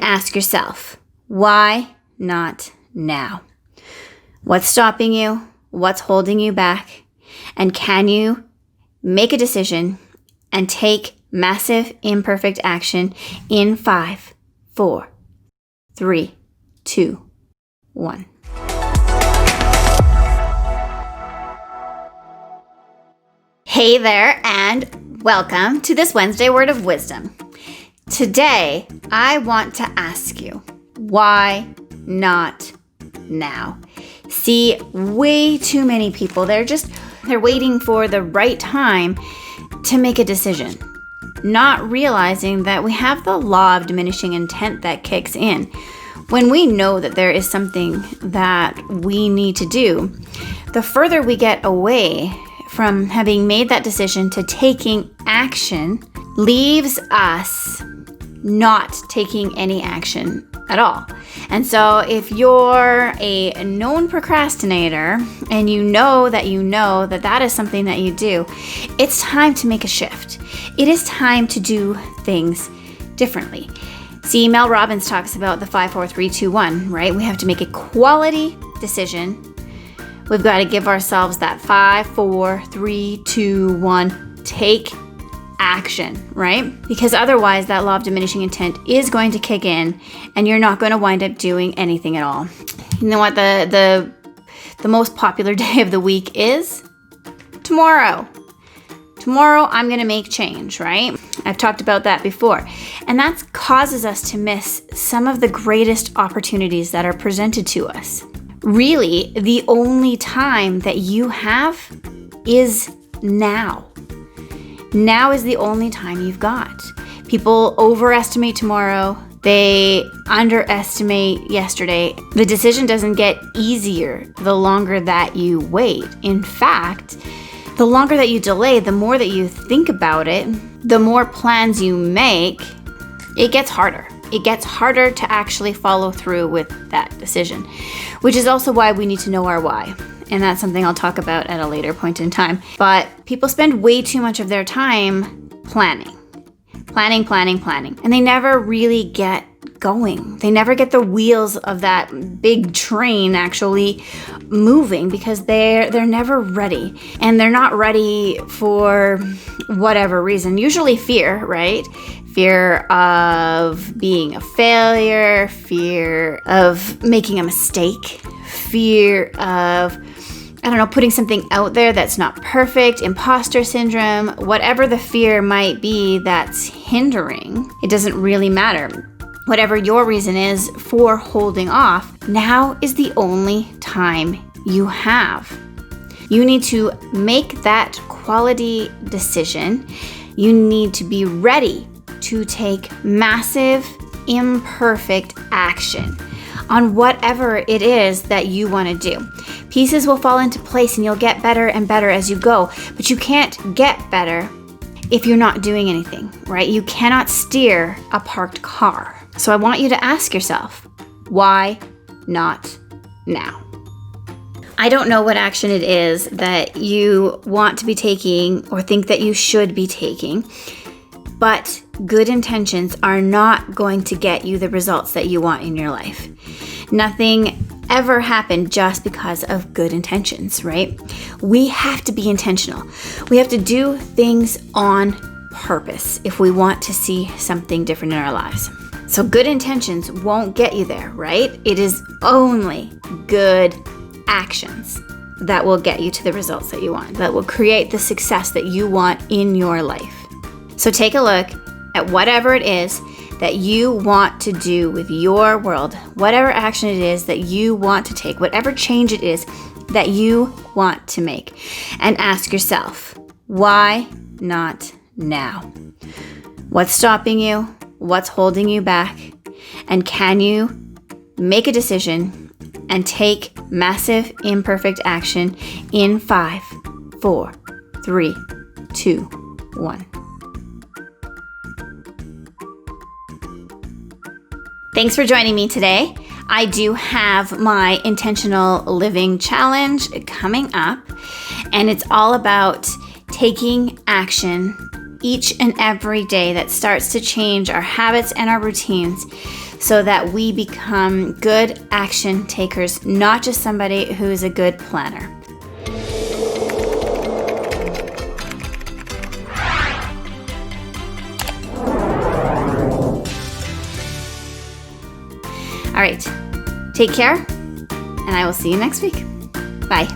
ask yourself, why not now? What's stopping you? What's holding you back? And can you make a decision and take massive imperfect action in 5, 4, 3, 2, 1. Hey there, and welcome to this Wednesday Word of Wisdom. Today, I want to ask you, why not now? See, way too many people, they're waiting for the right time to make a decision, not realizing that we have the law of diminishing intent that kicks in. When we know that there is something that we need to do, the further we get away from having made that decision to taking action leaves us not taking any action at all. And so if you're a known procrastinator and you know that that is something that you do, it's time to make a shift. It is time to do things differently. See, Mel Robbins talks about the 5, 4, 3, 2, 1, right? We have to make a quality decision. We've got to give ourselves that 5, 4, 3, 2, 1, take action, right? Because otherwise that law of diminishing intent is going to kick in and you're not going to wind up doing anything at all. You know what the most popular day of the week is? Tomorrow. Tomorrow I'm going to make change, right? I've talked about that before. And that causes us to miss some of the greatest opportunities that are presented to us. Really, the only time that you have is now. Now is the only time you've got. People overestimate tomorrow. They underestimate yesterday. The decision doesn't get easier the longer that you wait. In fact, the longer that you delay, the more that you think about it, the more plans you make, it gets harder. It gets harder to actually follow through with that decision, which is also why we need to know our why. And that's something I'll talk about at a later point in time. But people spend way too much of their time planning. And they never really get going. They never get the wheels of that big train actually moving because they're never ready. And they're not ready for whatever reason. Usually fear, right? Fear of being a failure, fear of making a mistake, fear of, putting something out there that's not perfect, imposter syndrome, whatever the fear might be that's hindering, it doesn't really matter. Whatever your reason is for holding off, now is the only time you have. You need to make that quality decision. You need to be ready to take massive, imperfect action on whatever it is that you want to do. Pieces will fall into place and you'll get better and better as you go, but you can't get better if you're not doing anything, right? You cannot steer a parked car. So I want you to ask yourself, why not now? I don't know what action it is that you want to be taking or think that you should be taking, but good intentions are not going to get you the results that you want in your life. Nothing ever happened just because of good intentions, right? We have to be intentional. We have to do things on purpose if we want to see something different in our lives. So good intentions won't get you there, right? It is only good actions that will get you to the results that you want, that will create the success that you want in your life. So take a look at whatever it is that you want to do with your world, whatever action it is that you want to take, whatever change it is that you want to make, and ask yourself, why not now? What's stopping you? What's holding you back? And can you make a decision and take massive imperfect action in 5, 4, 3, 2, 1. Thanks for joining me today. I do have my intentional living challenge coming up, and it's all about taking action each and every day that starts to change our habits and our routines so that we become good action takers, not just somebody who is a good planner. All right, take care, and I will see you next week. Bye.